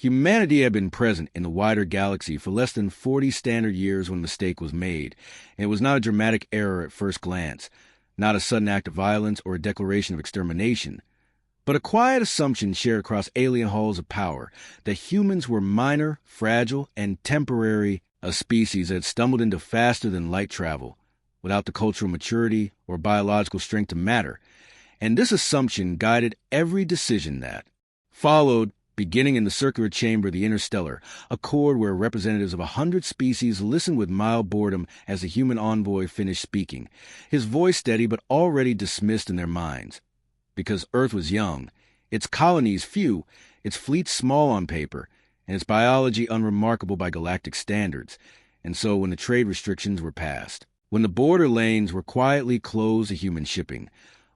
Humanity had been present in the wider galaxy for less than 40 standard years when the mistake was made, and it was not a dramatic error at first glance, not a sudden act of violence or a declaration of extermination, but a quiet assumption shared across alien halls of power that humans were minor, fragile, and temporary, a species that had stumbled into faster-than-light travel, without the cultural maturity or biological strength to matter, and this assumption guided every decision that followed, beginning in the circular chamber of the interstellar, a chord where representatives of 100 species listened with mild boredom as the human envoy finished speaking, his voice steady but already dismissed in their minds. Because Earth was young, its colonies few, its fleets small on paper, and its biology unremarkable by galactic standards, and so when the trade restrictions were passed, when the border lanes were quietly closed to human shipping,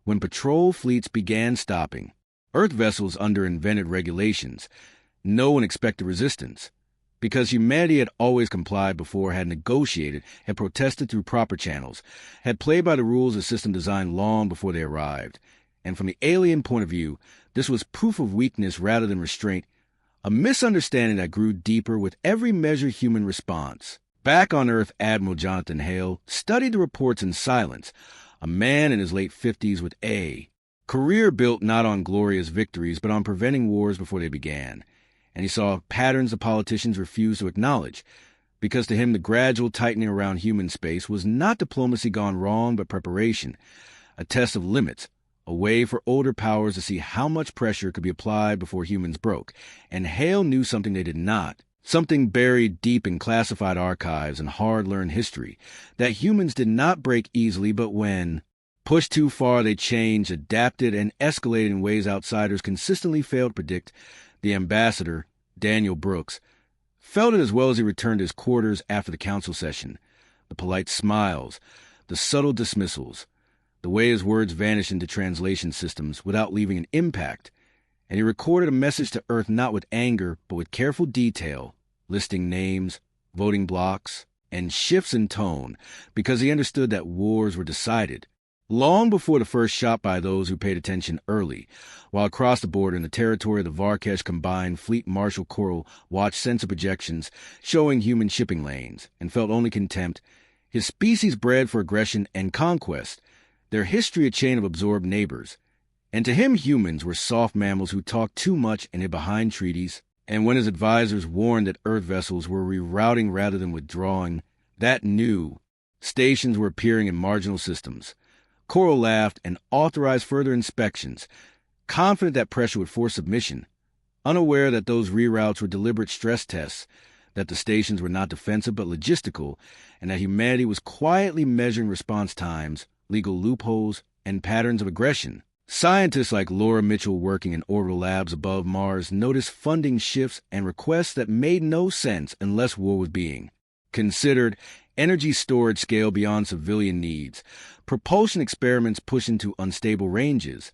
when patrol fleets began stopping, Earth vessels under invented regulations, no one expected resistance, because humanity had always complied before, had negotiated, had protested through proper channels, had played by the rules of system design long before they arrived. And from the alien point of view, this was proof of weakness rather than restraint, a misunderstanding that grew deeper with every measured human response. Back on Earth, Admiral Jonathan Hale studied the reports in silence, a man in his late 50s with a career built not on glorious victories, but on preventing wars before they began. And he saw patterns the politicians refused to acknowledge, because to him the gradual tightening around human space was not diplomacy gone wrong, but preparation, a test of limits, a way for older powers to see how much pressure could be applied before humans broke. And Hale knew something they did not, something buried deep in classified archives and hard-learned history, that humans did not break easily, but when pushed too far, they changed, adapted, and escalated in ways outsiders consistently failed to predict. The ambassador, Daniel Brooks, felt it as well as he returned to his quarters after the council session. The polite smiles, the subtle dismissals, the way his words vanished into translation systems without leaving an impact. And he recorded a message to Earth not with anger, but with careful detail, listing names, voting blocks, and shifts in tone, because he understood that wars were decided long before the first shot by those who paid attention early, while across the border in the territory of the Varkesh Combined Fleet Marshal Corral watched sensor projections showing human shipping lanes, and felt only contempt, his species bred for aggression and conquest, their history a chain of absorbed neighbors. And to him humans were soft mammals who talked too much and hid behind treaties, and when his advisors warned that Earth vessels were rerouting rather than withdrawing, that new stations were appearing in marginal systems. Coral laughed and authorized further inspections, confident that pressure would force submission, unaware that those reroutes were deliberate stress tests, that the stations were not defensive but logistical, and that humanity was quietly measuring response times, legal loopholes, and patterns of aggression. Scientists like Laura Mitchell working in orbital labs above Mars noticed funding shifts and requests that made no sense unless war was being considered, energy storage scale beyond civilian needs, propulsion experiments pushed into unstable ranges.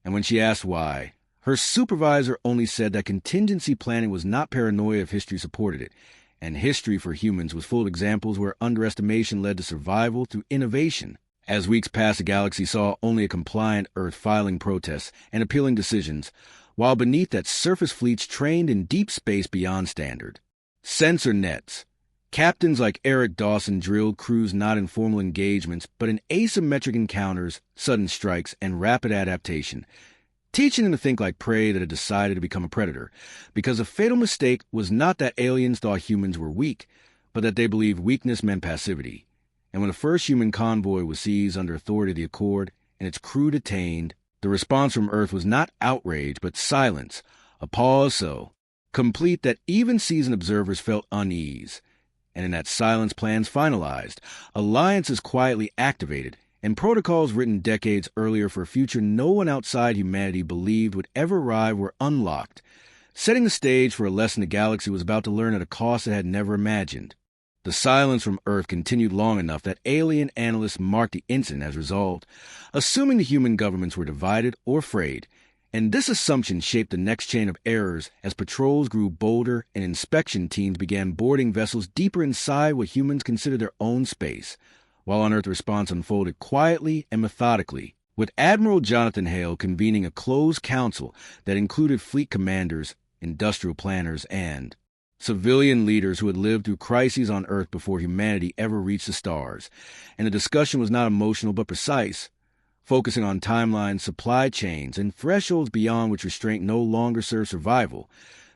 And when she asked why, her supervisor only said that contingency planning was not paranoia if history supported it, and history for humans was full of examples where underestimation led to survival through innovation. As weeks passed, the galaxy saw only a compliant Earth filing protests and appealing decisions, while beneath that surface fleets trained in deep space beyond standard. Sensor nets. Captains like Eric Dawson drilled crews not in formal engagements, but in asymmetric encounters, sudden strikes, and rapid adaptation, teaching them to think like prey that had decided to become a predator, because a fatal mistake was not that aliens thought humans were weak, but that they believed weakness meant passivity. And when the first human convoy was seized under authority of the Accord and its crew detained, the response from Earth was not outrage, but silence, a pause so complete that even seasoned observers felt unease. And in that silence, plans finalized, alliances quietly activated, and protocols written decades earlier for a future no one outside humanity believed would ever arrive were unlocked, setting the stage for a lesson the galaxy was about to learn at a cost it had never imagined. The silence from Earth continued long enough that alien analysts marked the incident as resolved, assuming the human governments were divided or frayed, and this assumption shaped the next chain of errors as patrols grew bolder and inspection teams began boarding vessels deeper inside what humans considered their own space, while on Earth the response unfolded quietly and methodically, with Admiral Jonathan Hale convening a closed council that included fleet commanders, industrial planners, and civilian leaders who had lived through crises on Earth before humanity ever reached the stars. And the discussion was not emotional but precise, focusing on timelines, supply chains, and thresholds beyond which restraint no longer served survival,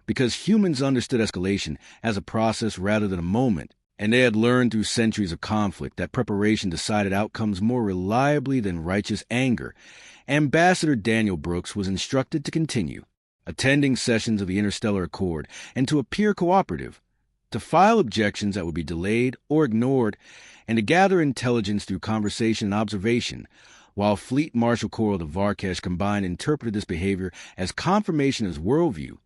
because humans understood escalation as a process rather than a moment, and they had learned through centuries of conflict that preparation decided outcomes more reliably than righteous anger. Ambassador Daniel Brooks was instructed to continue, attending sessions of the Interstellar Accord, and to appear cooperative, to file objections that would be delayed or ignored, and to gather intelligence through conversation and observation, while Fleet Marshal Coral de Varkesh combined interpreted this behavior as confirmation of his worldview,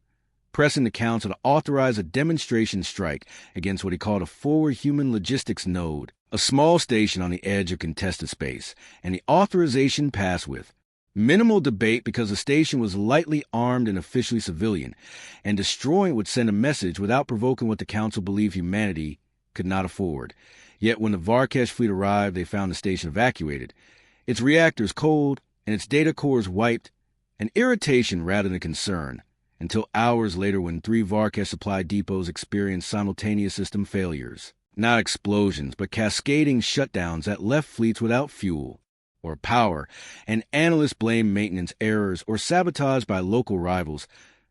pressing the Council to authorize a demonstration strike against what he called a forward human logistics node, a small station on the edge of contested space, and the authorization passed with minimal debate because the station was lightly armed and officially civilian, and destroying it would send a message without provoking what the Council believed humanity could not afford. Yet when the Varkesh fleet arrived, they found the station evacuated, its reactors cold, and its data cores wiped, an irritation rather than concern, until hours later when 3 Varkesh supply depots experienced simultaneous system failures. Not explosions, but cascading shutdowns that left fleets without fuel or power, and analysts blamed maintenance errors or sabotage by local rivals,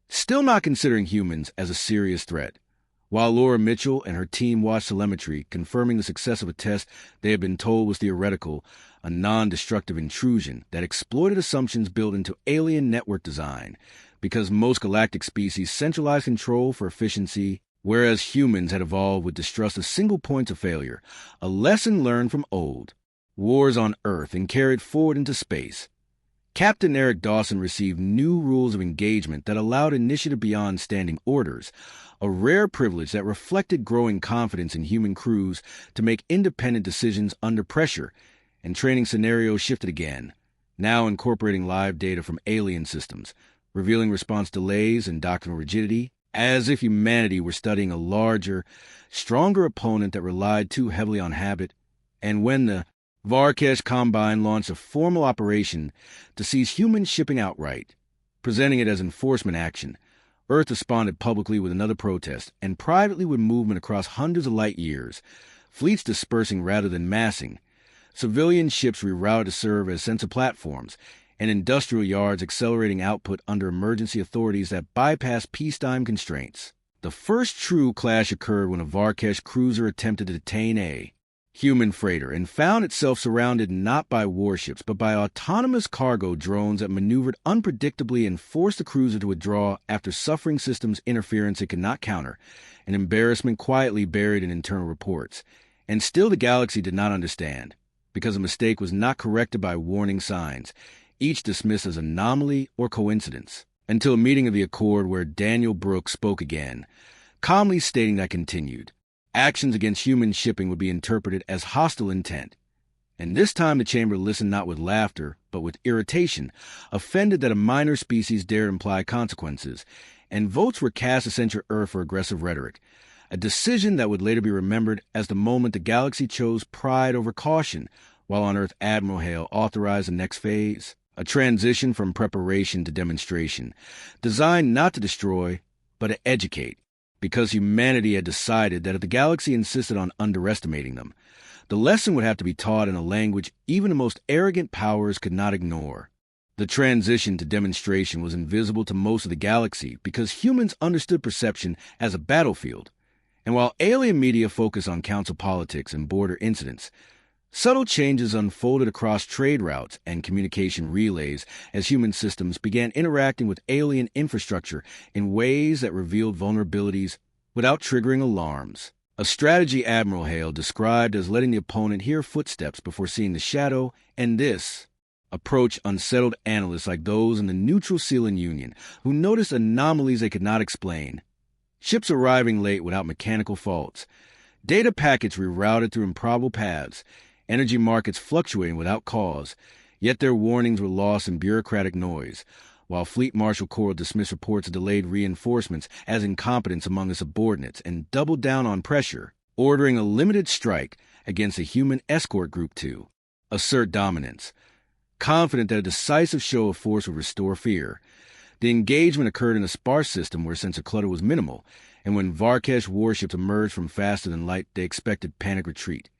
still not considering humans as a serious threat. While Laura Mitchell and her team watched telemetry, confirming the success of a test they had been told was theoretical, a non-destructive intrusion that exploited assumptions built into alien network design, because most galactic species centralized control for efficiency, whereas humans had evolved with distrust of single points of failure, a lesson learned from old wars on Earth and carried forward into space. Captain Eric Dawson received new rules of engagement that allowed initiative beyond standing orders, a rare privilege that reflected growing confidence in human crews to make independent decisions under pressure, and training scenarios shifted again, now incorporating live data from alien systems, revealing response delays and doctrinal rigidity, as if humanity were studying a larger, stronger opponent that relied too heavily on habit. And when the Varkesh Combine launched a formal operation to seize human shipping outright, presenting it as enforcement action, Earth responded publicly with another protest, and privately with movement across hundreds of light years, fleets dispersing rather than massing, civilian ships rerouted to serve as sensor platforms, and industrial yards accelerating output under emergency authorities that bypassed peacetime constraints. The first true clash occurred when a Varkesh cruiser attempted to detain a human freighter and found itself surrounded not by warships but by autonomous cargo drones that maneuvered unpredictably and forced the cruiser to withdraw after suffering systems interference it could not counter, an embarrassment quietly buried in internal reports. And still the galaxy did not understand, because the mistake was not corrected by warning signs, each dismissed as anomaly or coincidence, until a meeting of the Accord where Daniel Brooks spoke again, calmly stating that continued actions against human shipping would be interpreted as hostile intent. And this time the chamber listened not with laughter, but with irritation, offended that a minor species dared imply consequences, and votes were cast to censure Earth for aggressive rhetoric, a decision that would later be remembered as the moment the galaxy chose pride over caution, while on Earth Admiral Hale authorized the next phase, a transition from preparation to demonstration, designed not to destroy, but to educate, because humanity had decided that if the galaxy insisted on underestimating them, the lesson would have to be taught in a language even the most arrogant powers could not ignore. The transition to demonstration was invisible to most of the galaxy because humans understood perception as a battlefield, and while alien media focused on council politics and border incidents, subtle changes unfolded across trade routes and communication relays as human systems began interacting with alien infrastructure in ways that revealed vulnerabilities without triggering alarms. A strategy Admiral Hale described as letting the opponent hear footsteps before seeing the shadow, and this approach unsettled analysts like those in the neutral Sealand Union who noticed anomalies they could not explain. Ships arriving late without mechanical faults, data packets rerouted through improbable paths, energy markets fluctuating without cause, yet their warnings were lost in bureaucratic noise, while Fleet Marshal Coral dismissed reports of delayed reinforcements as incompetence among his subordinates and doubled down on pressure, ordering a limited strike against a human escort group to assert dominance, confident that a decisive show of force would restore fear. The engagement occurred in a sparse system where sensor clutter was minimal, and when Varkesh warships emerged from faster-than-light, they expected panic retreat.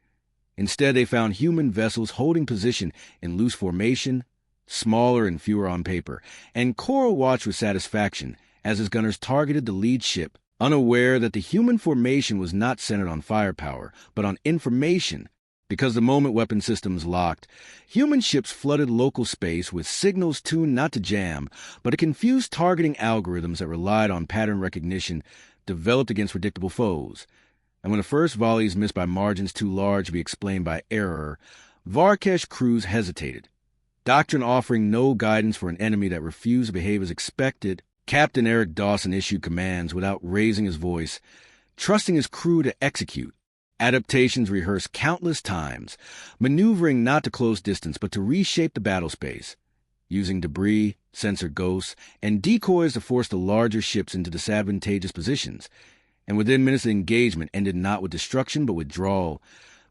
Instead, they found human vessels holding position in loose formation, smaller and fewer on paper, and Coral watched with satisfaction as his gunners targeted the lead ship, unaware that the human formation was not centered on firepower, but on information. Because the moment weapon systems locked, human ships flooded local space with signals tuned not to jam, but to confuse targeting algorithms that relied on pattern recognition developed against predictable foes. And when the first volleys missed by margins too large to be explained by error, Varkesh crews hesitated. Doctrine offering no guidance for an enemy that refused to behave as expected, Captain Eric Dawson issued commands without raising his voice, trusting his crew to execute. Adaptations rehearsed countless times, maneuvering not to close distance but to reshape the battle space, using debris, sensor ghosts, and decoys to force the larger ships into disadvantageous positions. And within minutes of engagement ended not with destruction but withdrawal,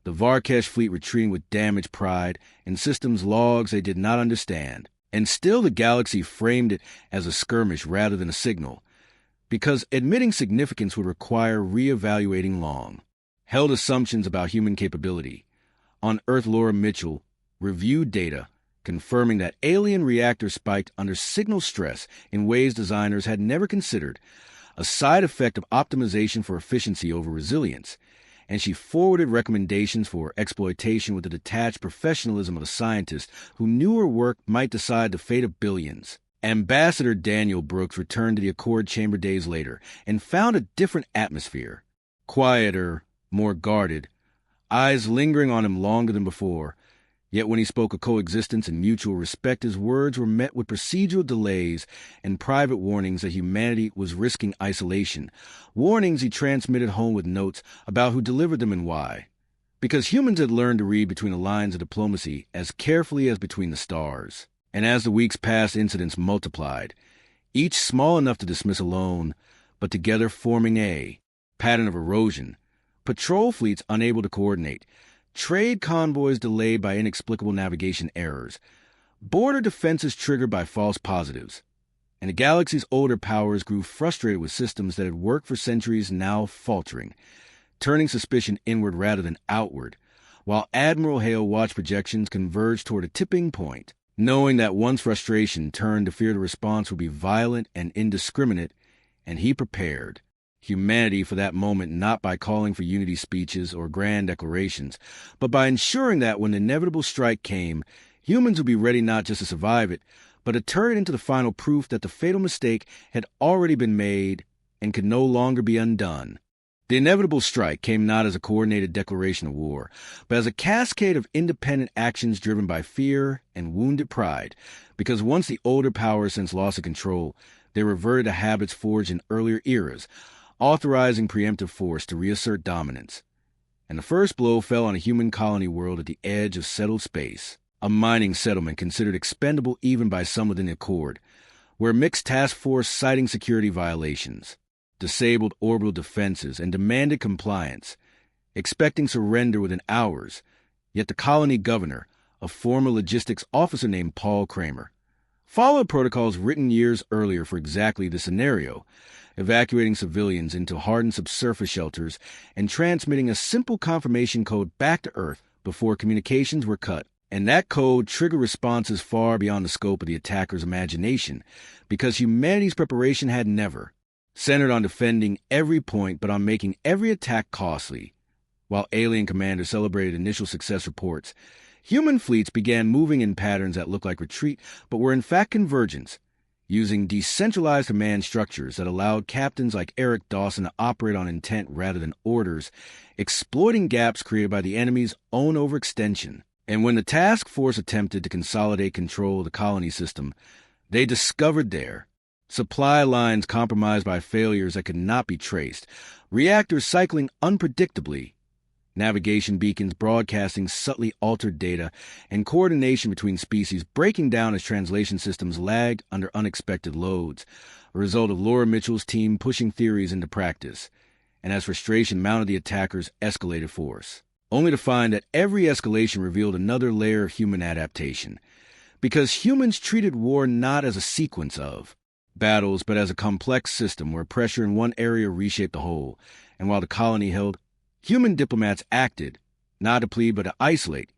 the Varkesh fleet retreating with damaged pride and systems logs they did not understand. And still the galaxy framed it as a skirmish rather than a signal, because admitting significance would require re-evaluating long-held assumptions about human capability. On Earth, Laura Mitchell reviewed data, confirming that alien reactors spiked under signal stress in ways designers had never considered, a side effect of optimization for efficiency over resilience, and she forwarded recommendations for exploitation with the detached professionalism of a scientist who knew her work might decide the fate of billions. Ambassador Daniel Brooks returned to the Accord chamber days later and found a different atmosphere. Quieter, more guarded, eyes lingering on him longer than before. Yet when he spoke of coexistence and mutual respect, his words were met with procedural delays and private warnings that humanity was risking isolation, warnings he transmitted home with notes about who delivered them and why. Because humans had learned to read between the lines of diplomacy as carefully as between the stars. And as the weeks passed, incidents multiplied, each small enough to dismiss alone, but together forming a pattern of erosion. Patrol fleets unable to coordinate, trade convoys delayed by inexplicable navigation errors, border defenses triggered by false positives, and the galaxy's older powers grew frustrated with systems that had worked for centuries now faltering, turning suspicion inward rather than outward, while Admiral Hale watched projections converge toward a tipping point, knowing that once frustration turned to fear the response would be violent and indiscriminate, and he prepared humanity for that moment not by calling for unity speeches or grand declarations, but by ensuring that when the inevitable strike came, humans would be ready not just to survive it, but to turn it into the final proof that the fatal mistake had already been made and could no longer be undone. The inevitable strike came not as a coordinated declaration of war, but as a cascade of independent actions driven by fear and wounded pride, because once the older powers sensed loss of control, they reverted to habits forged in earlier eras, authorizing preemptive force to reassert dominance. And the first blow fell on a human colony world at the edge of settled space, a mining settlement considered expendable even by some within the Accord, where mixed task force citing security violations, disabled orbital defenses, and demanded compliance, expecting surrender within hours, yet the colony governor, a former logistics officer named Paul Kramer, followed protocols written years earlier for exactly this scenario, evacuating civilians into hardened subsurface shelters and transmitting a simple confirmation code back to Earth before communications were cut. And that code triggered responses far beyond the scope of the attacker's imagination, because humanity's preparation had never centered on defending every point but on making every attack costly. While alien commanders celebrated initial success reports, human fleets began moving in patterns that looked like retreat but were in fact convergence, using decentralized command structures that allowed captains like Eric Dawson to operate on intent rather than orders, exploiting gaps created by the enemy's own overextension. And when the task force attempted to consolidate control of the colony system, they discovered their supply lines compromised by failures that could not be traced, reactors cycling unpredictably, navigation beacons broadcasting subtly altered data, and coordination between species breaking down as translation systems lagged under unexpected loads, a result of Laura Mitchell's team pushing theories into practice, and as frustration mounted the attackers' escalated force, only to find that every escalation revealed another layer of human adaptation, because humans treated war not as a sequence of battles, but as a complex system where pressure in one area reshaped the whole. And while the colony held, human diplomats acted, not to plead but to isolate,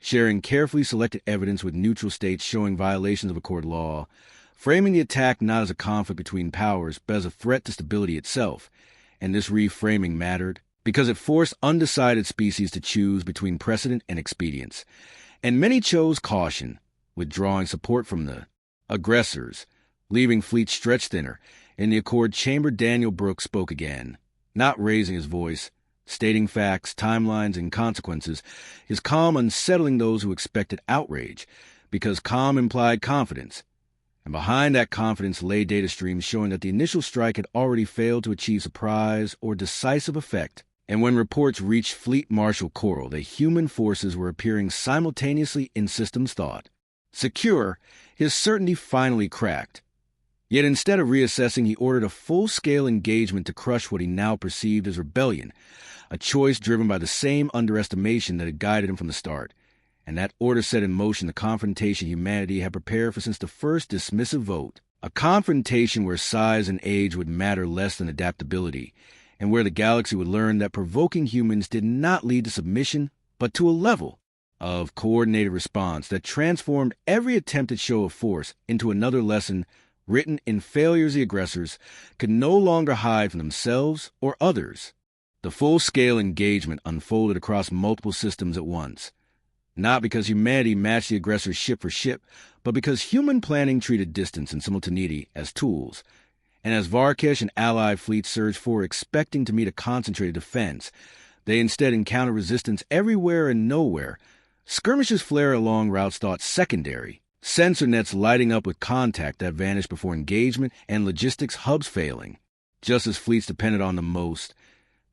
sharing carefully selected evidence with neutral states showing violations of Accord law, framing the attack not as a conflict between powers, but as a threat to stability itself. And this reframing mattered because it forced undecided species to choose between precedent and expedience. And many chose caution, withdrawing support from the aggressors, leaving fleets stretched thinner. In the Accord chamber, Daniel Brooks spoke again, not raising his voice, stating facts, timelines, and consequences, his calm unsettling those who expected outrage, because calm implied confidence. And behind that confidence lay data streams showing that the initial strike had already failed to achieve surprise or decisive effect. And when reports reached Fleet Marshal Coral, the human forces were appearing simultaneously in systems thought secure, his certainty finally cracked. Yet instead of reassessing, he ordered a full-scale engagement to crush what he now perceived as rebellion, a choice driven by the same underestimation that had guided him from the start. And that order set in motion the confrontation humanity had prepared for since the first dismissive vote. A confrontation where size and age would matter less than adaptability, and where the galaxy would learn that provoking humans did not lead to submission, but to a level of coordinated response that transformed every attempted show of force into another lesson written in failures the aggressors could no longer hide from themselves or others. The full-scale engagement unfolded across multiple systems at once, not because humanity matched the aggressors ship for ship, but because human planning treated distance and simultaneity as tools. And as Varkesh and allied fleets surged forward expecting to meet a concentrated defense, they instead encountered resistance everywhere and nowhere. Skirmishes flare along routes thought secondary, sensor nets lighting up with contact that vanished before engagement, and logistics hubs failing, just as fleets depended on them most,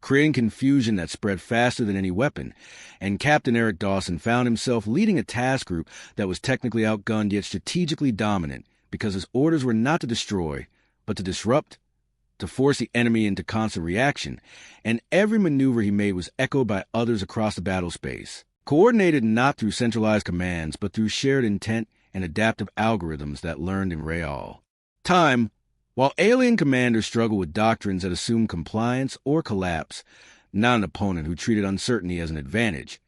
creating confusion that spread faster than any weapon. And Captain Eric Dawson found himself leading a task group that was technically outgunned yet strategically dominant, because his orders were not to destroy, but to disrupt, to force the enemy into constant reaction, and every maneuver he made was echoed by others across the battle space, coordinated not through centralized commands, but through shared intent and adaptive algorithms that learned in real time. While alien commanders struggled with doctrines that assumed compliance or collapse, not an opponent who treated uncertainty as an advantage.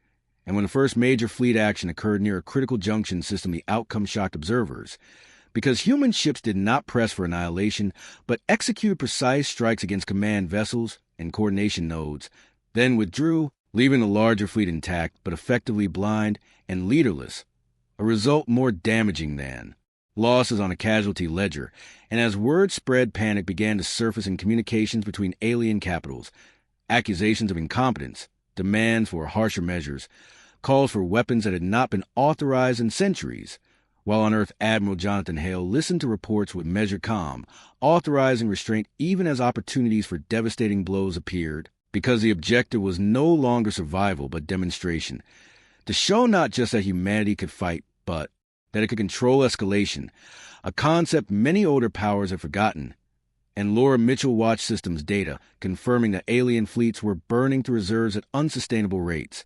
And when the first major fleet action occurred near a critical junction system, the outcome shocked observers, because human ships did not press for annihilation, but executed precise strikes against command vessels and coordination nodes, then withdrew, leaving the larger fleet intact, but effectively blind and leaderless, a result more damaging than losses on a casualty ledger. And as word spread, panic began to surface in communications between alien capitals, accusations of incompetence, demands for harsher measures, calls for weapons that had not been authorized in centuries, while on Earth Admiral Jonathan Hale listened to reports with measured calm, authorizing restraint even as opportunities for devastating blows appeared, because the objective was no longer survival but demonstration, to show not just that humanity could fight, but that it could control escalation, a concept many older powers had forgotten. And Laura Mitchell watched systems data, confirming that alien fleets were burning through reserves at unsustainable rates,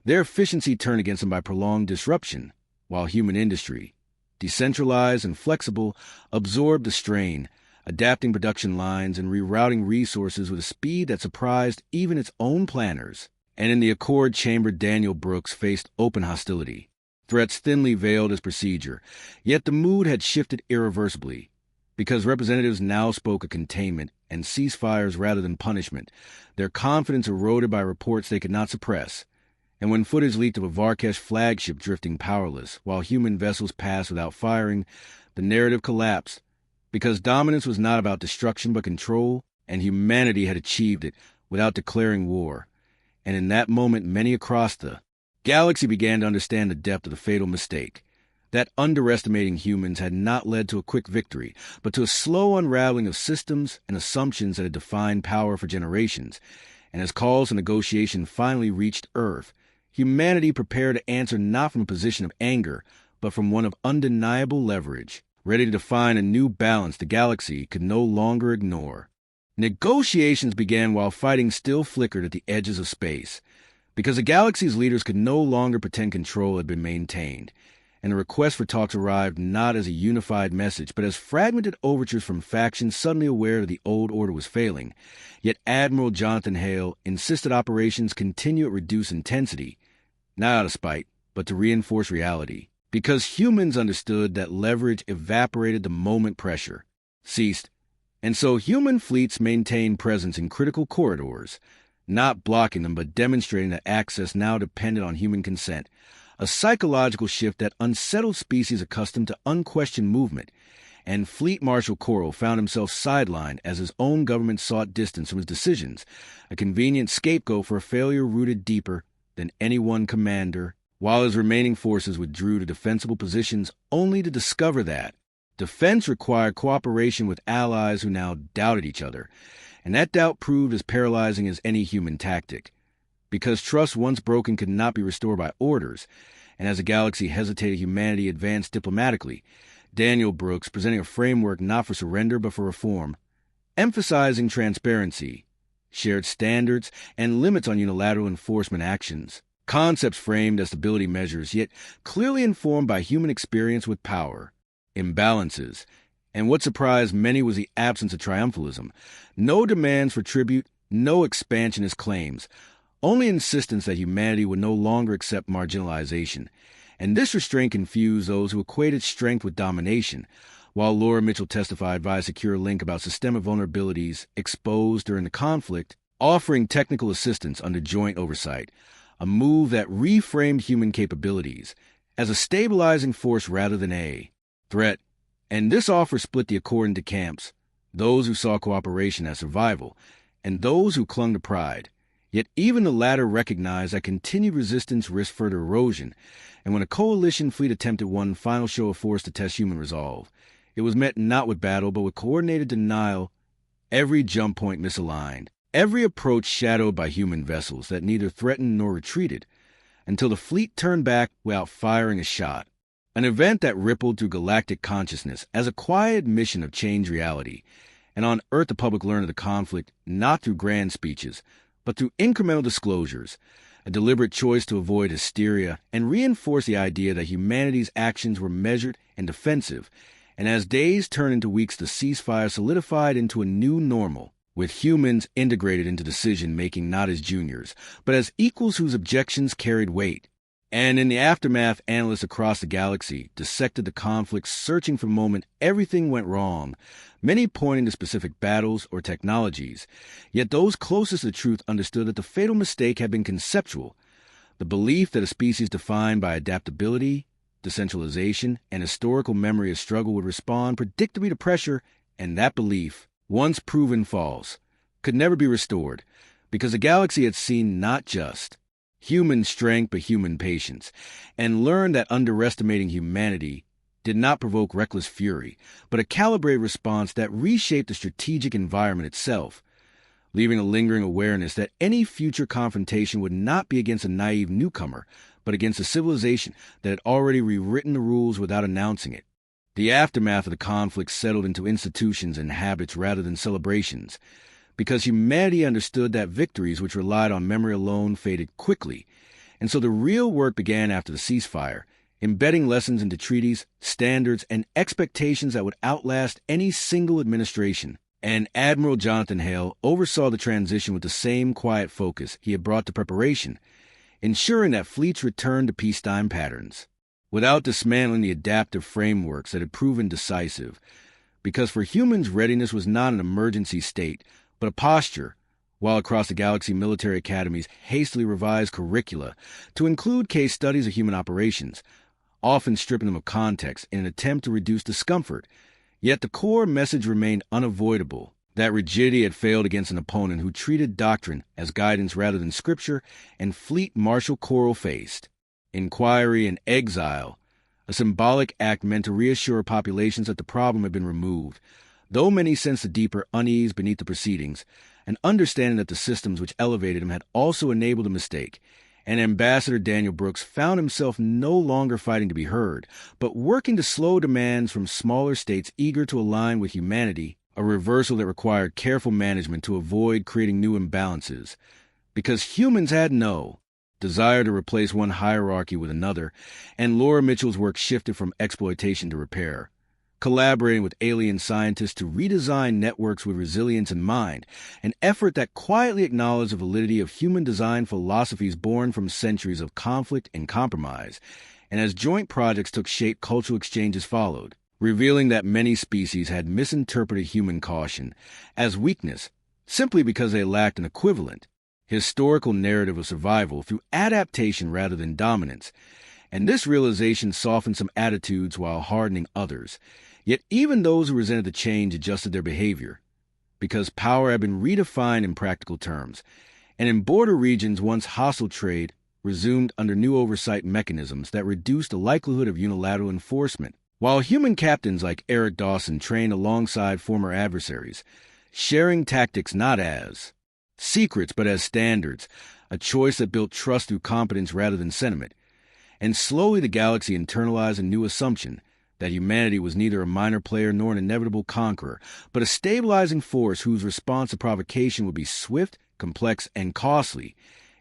their efficiency turned against them by prolonged disruption, while human industry, decentralized and flexible, absorbed the strain, adapting production lines and rerouting resources with a speed that surprised even its own planners. And in the Accord chamber, Daniel Brooks faced open hostility, threats thinly veiled as procedure, yet the mood had shifted irreversibly, because representatives now spoke of containment and ceasefires rather than punishment, their confidence eroded by reports they could not suppress. And when footage leaked of a Varkesh flagship drifting powerless, while human vessels passed without firing, the narrative collapsed, because dominance was not about destruction but control, and humanity had achieved it without declaring war. And in that moment, many across the galaxy began to understand the depth of the fatal mistake, that underestimating humans had not led to a quick victory, but to a slow unraveling of systems and assumptions that had defined power for generations. And as calls to negotiation finally reached Earth, humanity prepared to answer not from a position of anger, but from one of undeniable leverage, ready to define a new balance the galaxy could no longer ignore. Negotiations began while fighting still flickered at the edges of space, because the galaxy's leaders could no longer pretend control had been maintained, and the request for talks arrived not as a unified message, but as fragmented overtures from factions suddenly aware that the old order was failing. Yet Admiral Jonathan Hale insisted operations continue at reduced intensity, not out of spite, but to reinforce reality. Because humans understood that leverage evaporated the moment pressure ceased, and so human fleets maintained presence in critical corridors, not blocking them but demonstrating that access now depended on human consent, a psychological shift that unsettled species accustomed to unquestioned movement. And Fleet Marshal Coral found himself sidelined as his own government sought distance from his decisions, a convenient scapegoat for a failure rooted deeper than any one commander, while his remaining forces withdrew to defensible positions only to discover that defense required cooperation with allies who now doubted each other, and that doubt proved as paralyzing as any human tactic. Because trust once broken could not be restored by orders, and as the galaxy hesitated, humanity advanced diplomatically, Daniel Brooks presenting a framework not for surrender but for reform, emphasizing transparency, shared standards, and limits on unilateral enforcement actions. Concepts framed as stability measures, yet clearly informed by human experience with power, imbalances, and what surprised many was the absence of triumphalism. No demands for tribute, no expansionist claims, only insistence that humanity would no longer accept marginalization. And this restraint confused those who equated strength with domination, while Laura Mitchell testified via secure link about systemic vulnerabilities exposed during the conflict, offering technical assistance under joint oversight, a move that reframed human capabilities as a stabilizing force rather than a threat. And this offer split the Accord into camps, those who saw cooperation as survival, and those who clung to pride. Yet even the latter recognized that continued resistance risked further erosion, and when a coalition fleet attempted one final show of force to test human resolve, it was met not with battle but with coordinated denial, every jump point misaligned, every approach shadowed by human vessels that neither threatened nor retreated, until the fleet turned back without firing a shot. An event that rippled through galactic consciousness as a quiet admission of changed reality, and on Earth the public learned of the conflict not through grand speeches, but through incremental disclosures, a deliberate choice to avoid hysteria and reinforce the idea that humanity's actions were measured and defensive. And as days turned into weeks, the ceasefire solidified into a new normal, with humans integrated into decision-making not as juniors, but as equals whose objections carried weight. And in the aftermath, analysts across the galaxy dissected the conflict, searching for the moment everything went wrong, many pointing to specific battles or technologies. Yet those closest to the truth understood that the fatal mistake had been conceptual, the belief that a species defined by adaptability, decentralization, and historical memory of struggle would respond predictably to pressure, and that belief, once proven false, could never be restored, because the galaxy had seen not just human strength but human patience, and learned that underestimating humanity did not provoke reckless fury, but a calibrated response that reshaped the strategic environment itself, leaving a lingering awareness that any future confrontation would not be against a naive newcomer, but against a civilization that had already rewritten the rules without announcing it. The aftermath of the conflict settled into institutions and habits rather than celebrations, because humanity understood that victories which relied on memory alone faded quickly, and so the real work began after the ceasefire, embedding lessons into treaties, standards, and expectations that would outlast any single administration. And Admiral Jonathan Hale oversaw the transition with the same quiet focus he had brought to preparation, ensuring that fleets returned to peacetime patterns, without dismantling the adaptive frameworks that had proven decisive, because for humans readiness was not an emergency state, but a posture, while across the galaxy military academies hastily revised curricula to include case studies of human operations, often stripping them of context in an attempt to reduce discomfort. Yet the core message remained unavoidable, that rigidity had failed against an opponent who treated doctrine as guidance rather than scripture, and Fleet Marshal Coral faced inquiry and exile, a symbolic act meant to reassure populations that the problem had been removed, though many sensed a deeper unease beneath the proceedings, an understanding that the systems which elevated him had also enabled a mistake, and Ambassador Daniel Brooks found himself no longer fighting to be heard, but working to slow demands from smaller states eager to align with humanity, a reversal that required careful management to avoid creating new imbalances, because humans had no desire to replace one hierarchy with another, and Laura Mitchell's work shifted from exploitation to repair, collaborating with alien scientists to redesign networks with resilience in mind, an effort that quietly acknowledged the validity of human design philosophies born from centuries of conflict and compromise. And as joint projects took shape, cultural exchanges followed, revealing that many species had misinterpreted human caution as weakness simply because they lacked an equivalent historical narrative of survival through adaptation rather than dominance. And this realization softened some attitudes while hardening others. Yet even those who resented the change adjusted their behavior, because power had been redefined in practical terms, and in border regions once hostile trade resumed under new oversight mechanisms that reduced the likelihood of unilateral enforcement. While human captains like Eric Dawson trained alongside former adversaries, sharing tactics not as secrets but as standards, a choice that built trust through competence rather than sentiment. And slowly the galaxy internalized a new assumption that humanity was neither a minor player nor an inevitable conqueror, but a stabilizing force whose response to provocation would be swift, complex, and costly.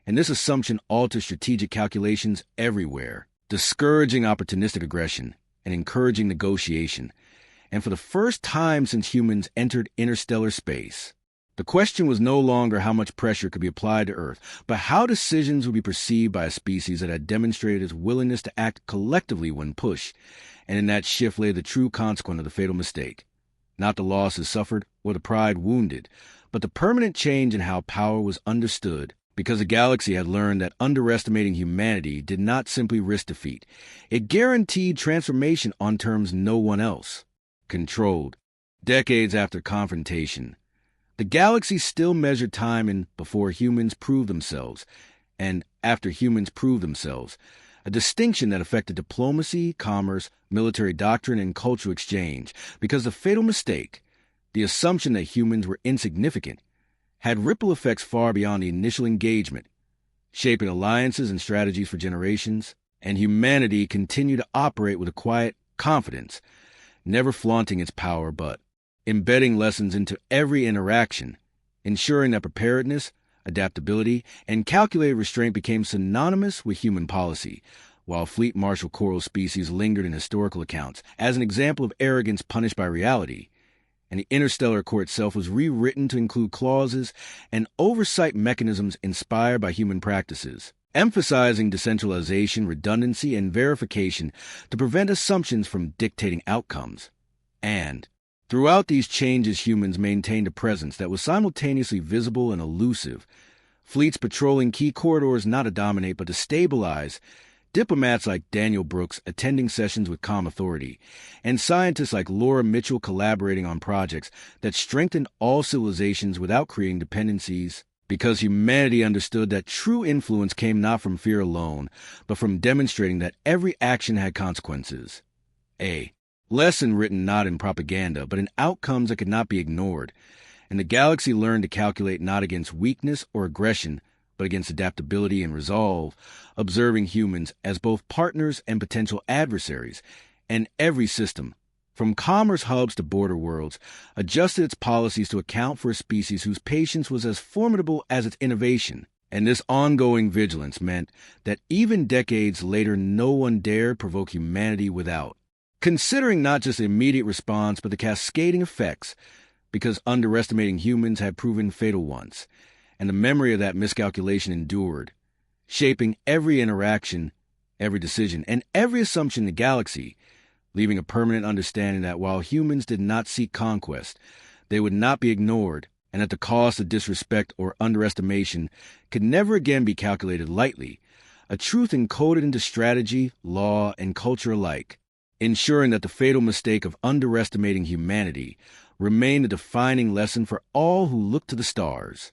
And this assumption altered strategic calculations everywhere, discouraging opportunistic aggression and encouraging negotiation. And for the first time since humans entered interstellar space, the question was no longer how much pressure could be applied to Earth, but how decisions would be perceived by a species that had demonstrated its willingness to act collectively when pushed. And in that shift lay the true consequence of the fatal mistake. Not the losses suffered or the pride wounded, but the permanent change in how power was understood, because the galaxy had learned that underestimating humanity did not simply risk defeat. It guaranteed transformation on terms no one else controlled. Decades after confrontation, the galaxy still measured time in before humans proved themselves, and after humans proved themselves, a distinction that affected diplomacy, commerce, military doctrine, and cultural exchange, because the fatal mistake, the assumption that humans were insignificant, had ripple effects far beyond the initial engagement, shaping alliances and strategies for generations, and humanity continued to operate with a quiet confidence, never flaunting its power but embedding lessons into every interaction, ensuring that preparedness, adaptability, and calculated restraint became synonymous with human policy, while fleet marshal coral species lingered in historical accounts as an example of arrogance punished by reality, and the interstellar core itself was rewritten to include clauses and oversight mechanisms inspired by human practices, emphasizing decentralization, redundancy, and verification to prevent assumptions from dictating outcomes. And throughout these changes, humans maintained a presence that was simultaneously visible and elusive, fleets patrolling key corridors not to dominate but to stabilize, diplomats like Daniel Brooks attending sessions with calm authority, and scientists like Laura Mitchell collaborating on projects that strengthened all civilizations without creating dependencies, because humanity understood that true influence came not from fear alone, but from demonstrating that every action had consequences. A lesson written not in propaganda, but in outcomes that could not be ignored. And the galaxy learned to calculate not against weakness or aggression, but against adaptability and resolve, observing humans as both partners and potential adversaries. And every system, from commerce hubs to border worlds, adjusted its policies to account for a species whose patience was as formidable as its innovation. And this ongoing vigilance meant that even decades later, no one dared provoke humanity without considering not just the immediate response, but the cascading effects, because underestimating humans had proven fatal once, and the memory of that miscalculation endured, shaping every interaction, every decision, and every assumption in the galaxy, leaving a permanent understanding that while humans did not seek conquest, they would not be ignored, and that the cost of disrespect or underestimation could never again be calculated lightly, a truth encoded into strategy, law, and culture alike, ensuring that the fatal mistake of underestimating humanity remained a defining lesson for all who look to the stars.